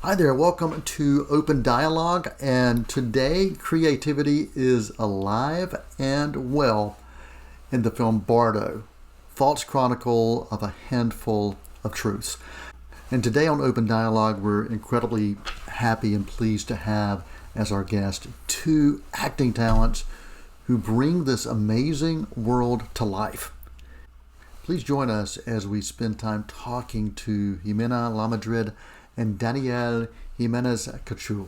Hi there, welcome to Open Dialogue, and today creativity is alive and well in the film Bardo, False Chronicle of a Handful of Truths. And today on Open Dialogue, we're incredibly happy and pleased to have as our guest two acting talents who bring this amazing world to life. Please join us as we spend time talking to Ximena Lamadrid and Daniel Giménez Cacho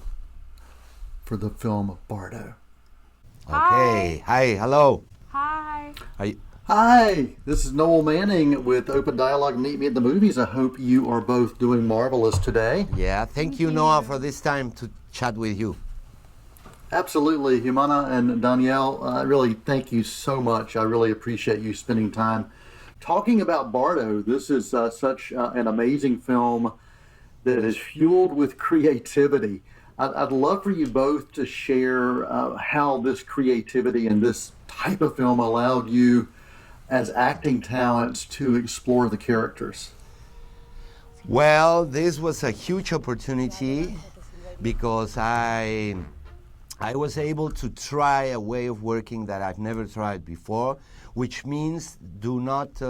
for the film Bardo. Okay. Hi. Hello. Hi. Hi, this is Noel Manning with Open Dialogue Meet Me at the Movies. I hope you are both doing marvelous today. Yeah. Thank you, Noah, for this time to chat with you. Absolutely. Ximena and Danielle, really thank you so much. I really appreciate you spending time talking about Bardo. This is such an amazing film that is fueled with creativity. I'd love for you both to share how this creativity and this type of film allowed you as acting talents to explore the characters. Well, this was a huge opportunity because I was able to try a way of working that I've never tried before, which means do not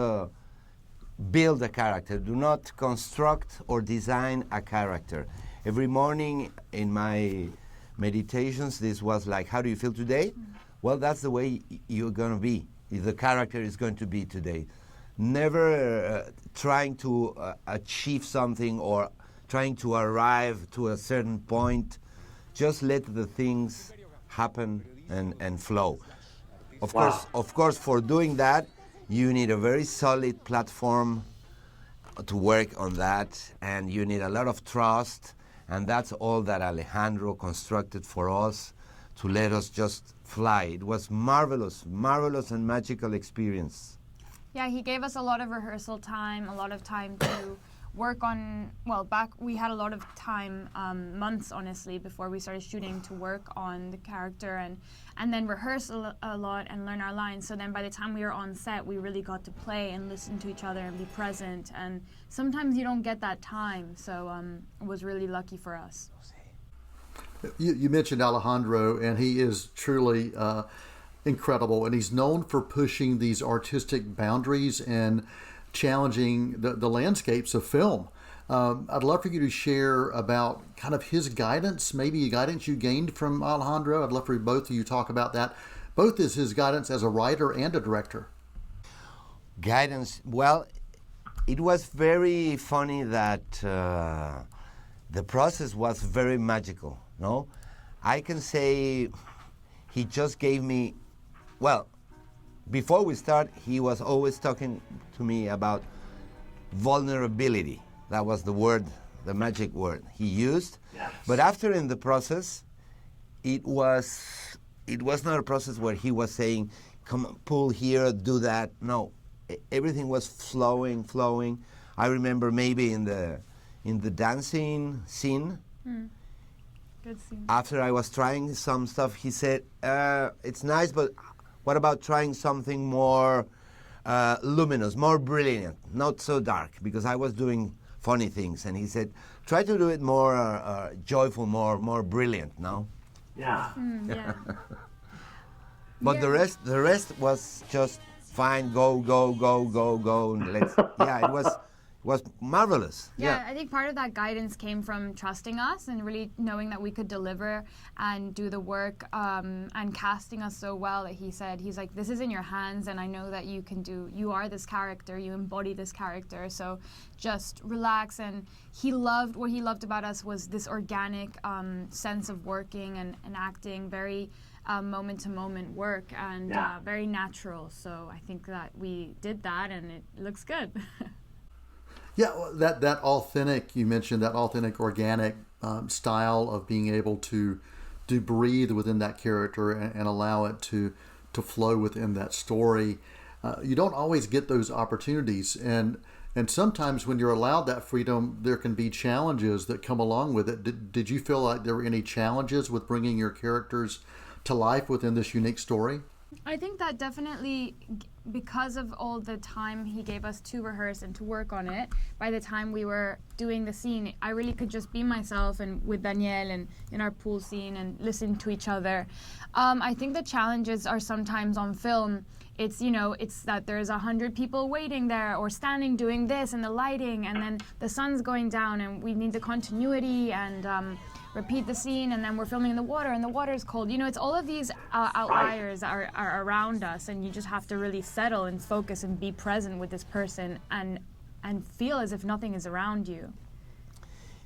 build a character, do not construct or design a character. Every morning in my meditations, this was like, how do you feel today? Well, that's the way you're going to be. The character is going to be today. Never trying to achieve something or trying to arrive to a certain point. Just let the things happen and flow. Of course, for doing that, you need a very solid platform to work on that, and you need a lot of trust, and that's all that Alejandro constructed for us to let us just fly. It was marvelous and magical experience. Yeah, he gave us a lot of rehearsal time, a lot of time to work on, we had a lot of time, months honestly, before we started shooting to work on the character and then rehearse a lot and learn our lines. So then by the time we were on set, we really got to play and listen to each other and be present. And sometimes you don't get that time, so it was really lucky for us. You mentioned Alejandro, and he is truly incredible, and he's known for pushing these artistic boundaries and challenging the landscapes of film. I'd love for you to share about kind of his guidance, maybe guidance you gained from Alejandro. I'd love for both of you to talk about that, both as his guidance as a writer and a director. Guidance, well, it was very funny that the process was very magical, no? I can say he just gave me, well, before we start, he was always talking to me about vulnerability. That was the word, the magic word he used. Yes. But after in the process, it was not a process where he was saying, come pull here, do that. No, everything was flowing. I remember maybe in the dancing scene. Good scene. After I was trying some stuff, he said, it's nice, but what about trying something more luminous, more brilliant, not so dark? Because I was doing funny things, and he said, try to do it more joyful, more brilliant. No? Yeah. Yeah. But Yeah. the rest was just fine. Go. And it was marvelous. Yeah, I think part of that guidance came from trusting us and really knowing that we could deliver and do the work, and casting us so well that he's like, this is in your hands, and I know that you are this character, you embody this character, so just relax. And what he loved about us was this organic sense of working and acting, very moment-to-moment work, and very natural. So I think that we did that, and it looks good. Yeah, that authentic, you mentioned that authentic, organic style of being able to breathe within that character and allow it to flow within that story. You don't always get those opportunities, and sometimes when you're allowed that freedom, there can be challenges that come along with it. Did you feel like there were any challenges with bringing your characters to life within this unique story? I think that definitely, because of all the time he gave us to rehearse and to work on it, by the time we were doing the scene, I really could just be myself and with Daniel and in our pool scene and listen to each other. I think the challenges are sometimes on film. It's, it's that there's 100 people waiting there or standing doing this and the lighting, and then the sun's going down and we need the continuity and repeat the scene, and then we're filming in the water and the water's cold. It's all of these outliers are around us, and you just have to really settle and focus and be present with this person and feel as if nothing is around you.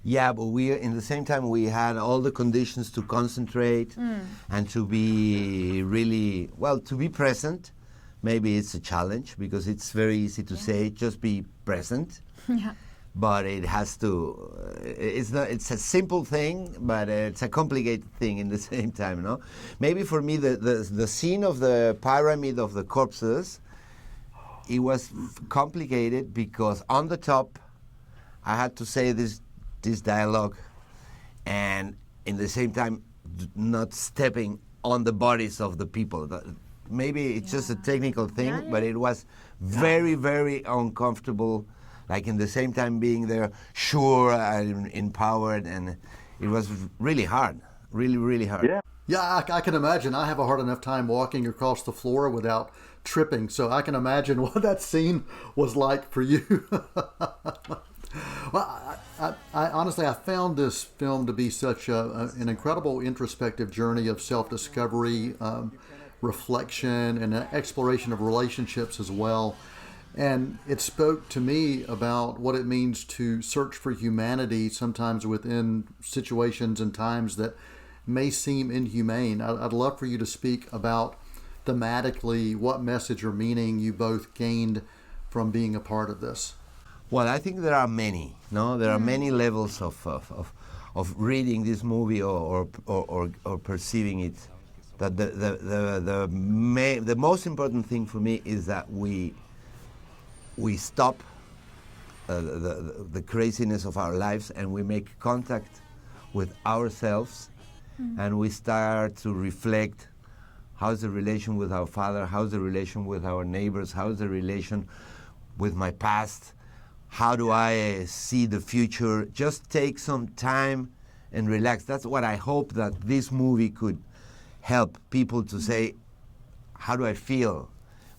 Yeah, but in the same time, we had all the conditions to concentrate and to be really, to be present. Maybe it's a challenge because it's very easy to say, just be present. Yeah. But it has to, it's a simple thing, but it's a complicated thing in the same time, no? Maybe for me, the scene of the pyramid of the corpses, it was complicated because on the top, I had to say this dialogue, and in the same time, not stepping on the bodies of the people. Maybe it's just a technical thing, but it was very, very uncomfortable. Like in the same time being there, sure and empowered, and it was really hard, really, really hard. Yeah, I can imagine. I have a hard enough time walking across the floor without tripping, so I can imagine what that scene was like for you. Well, I honestly, I found this film to be such an incredible introspective journey of self-discovery, reflection, and an exploration of relationships as well. And it spoke to me about what it means to search for humanity, sometimes within situations and times that may seem inhumane. I'd love for you to speak about thematically what message or meaning you both gained from being a part of this. Well, I think there are many. There are many levels of reading this movie or perceiving it. That the most important thing for me is that we stop the craziness of our lives and we make contact with ourselves, and we start to reflect how's the relation with our father, how's the relation with our neighbors, how's the relation with my past, how do I see the future. Just take some time and relax. That's what I hope that this movie could help people to say, how do I feel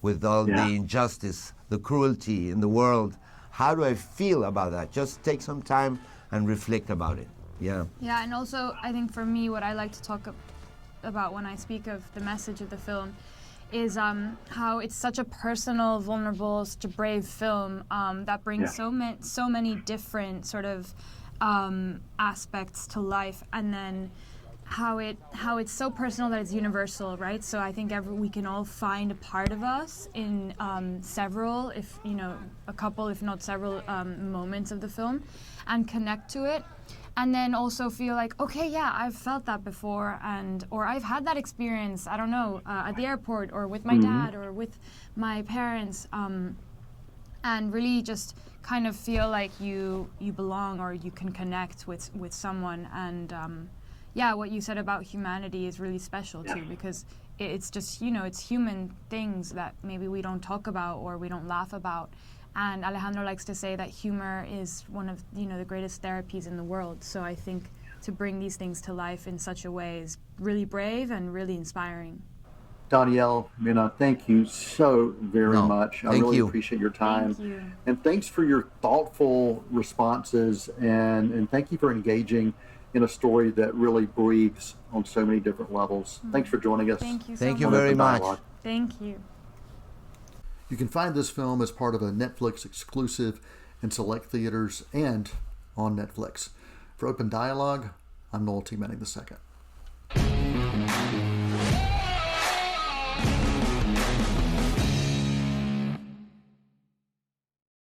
with all the injustice, the cruelty in the world? How do I feel about that? Just take some time and reflect about it. Yeah, and also I think for me what I like to talk about when I speak of the message of the film is how it's such a personal, vulnerable, such a brave film that brings so many different sort of aspects to life, and then how it's so personal that it's universal, right? So I think we can all find a part of us in several, a couple, if not several moments of the film, and connect to it, and then also feel like, okay, I've felt that before, or I've had that experience, I don't know, at the airport, or with my dad, or with my parents, and really just kind of feel like you belong, or you can connect with someone, and what you said about humanity is really special too, because it's just, it's human things that maybe we don't talk about or we don't laugh about. And Alejandro likes to say that humor is one of, the greatest therapies in the world. So I think to bring these things to life in such a way is really brave and really inspiring. Danielle, thank you so very much. I really appreciate your time. Thank you. And thanks for your thoughtful responses, and thank you for engaging in a story that really breathes on so many different levels. Thanks for joining us. Thank you so Thank you much. very much. Thank you. You can find this film as part of a Netflix exclusive in select theaters and on Netflix. For Open Dialogue, I'm Noel T. II.